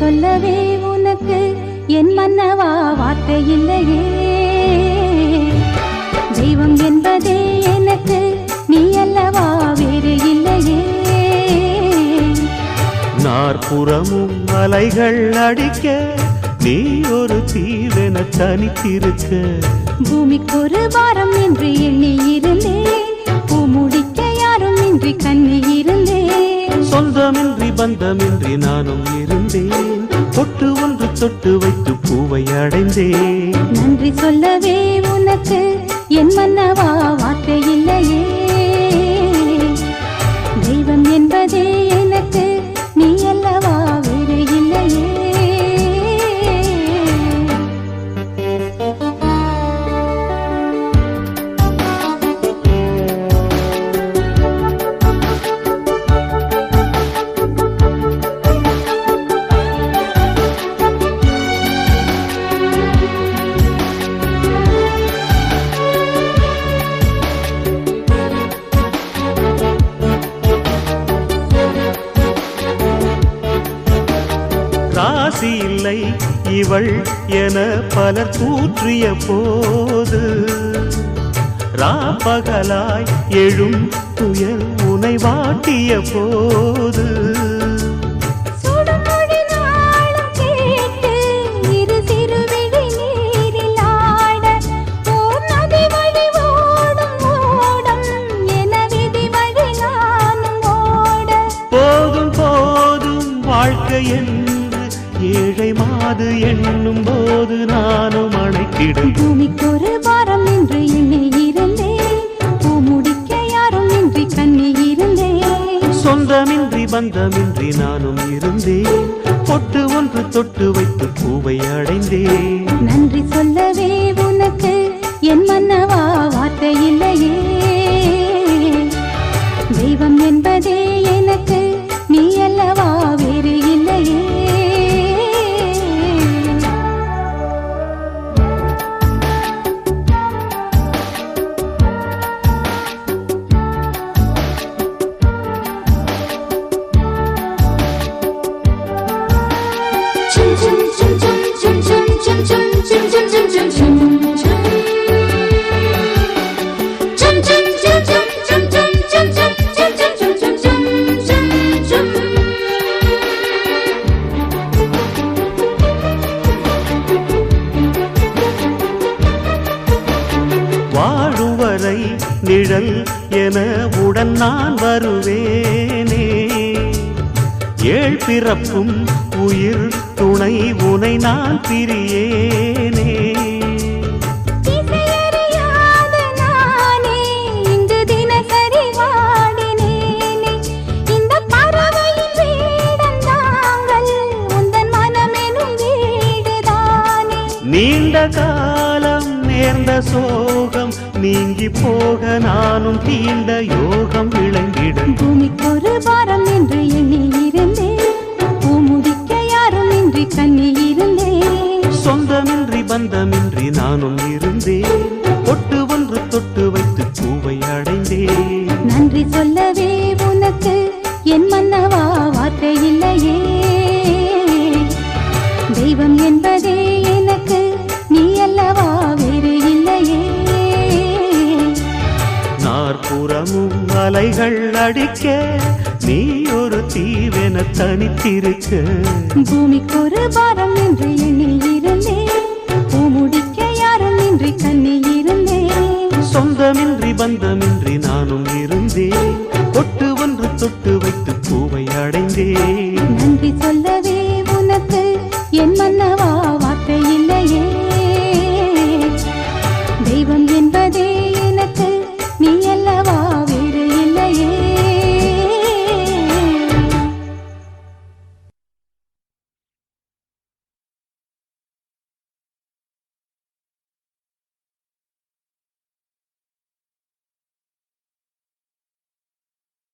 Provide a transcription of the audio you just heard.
சொல்லவே உனக்கு என் மன்னவா வார்த்தை இல்லையே. தெய்வம் என்பதே எனக்கு நீ அல்லவா வேறு இல்லையே. நாற்புறமும் அலைகள் அடிக்க நீ ஒரு தீவென தனித்திருக்க. பூமிக்கு ஒரு வாரம் என்று எண்ணி இருந்தேன், பூ முடிக்க யாரும் இன்றி கண்ணி இருந்தேன். சொந்தமின்றி பந்தமின்றி நானும் இருந்தேன், பொட்டு ஒன்று தொட்டு வைத்து பூவை அடைந்தேன். நன்றி சொல்லவே உனக்கு என் மன்னவா வார்த்தை இல்லையே. தெய்வம் என்பதே எனக்கு நீ அல்லவா வேறு இல்லையே. ராசி இல்லை இவள் என பலர் கூற்றிய போது, ராப்பகலாய் எழும் துயர் உனை வாட்டிய போது, போதும் போதும் வாழ்க்கை ஏழை மாது எண்ணும் போது நானும் அணைக்கிடும். பூமிக்கு ஒரு வாரம் என்று எண்ணி இருந்தேன், பூ முடிக்க யாரும் இன்றி கண்ணி இருந்தேன். சொந்தமின்றி பந்தமின்றி நானும் இருந்தேன், பொட்டு ஒன்று தொட்டு வைத்து பூவை அடைந்தேன். நன்றி சொல்லவே உனக்கு என் மன்னவா வார்த்தை இல்லையே. தெய்வம் என்பதே எனக்கு நீ அல்லவா வேறு இல்லையே. வாழுவரை நிழல் என உடன் நான் வருவேனே. ஏழ் பிறப்பும் உயிர் துணை உனை நான் பிரியேனே. நீண்ட காலம் நேர்ந்த சோகம் நீங்கி போக நானும் தீண்ட யோகம் விளங்கிடும். பூமிக்கு ஒரு வாரம் என்று எண்ணி இருந்தேன், பூ முடிக்க யாரும் இன்றி கண்ணி இருந்தேன். சொந்தமின்றி பந்தமின்றி நானும் இருந்தேன், பொட்டு ஒன்று தொட்டு வைத்து பூவை அடைந்தேன். நன்றி சொல்லவே உனக்கு என் மன்னவா வார்த்தை இல்லையே. தெய்வம் என்பதே எனக்கு நீ அல்லவா வேறு இல்லையே. நாற்புறமும் அலைகள் அடிக்க நீ ஒரு தீவென தனித்திருக்க. பூமிக்கு ஒரு வாரம் என்று எண்ணி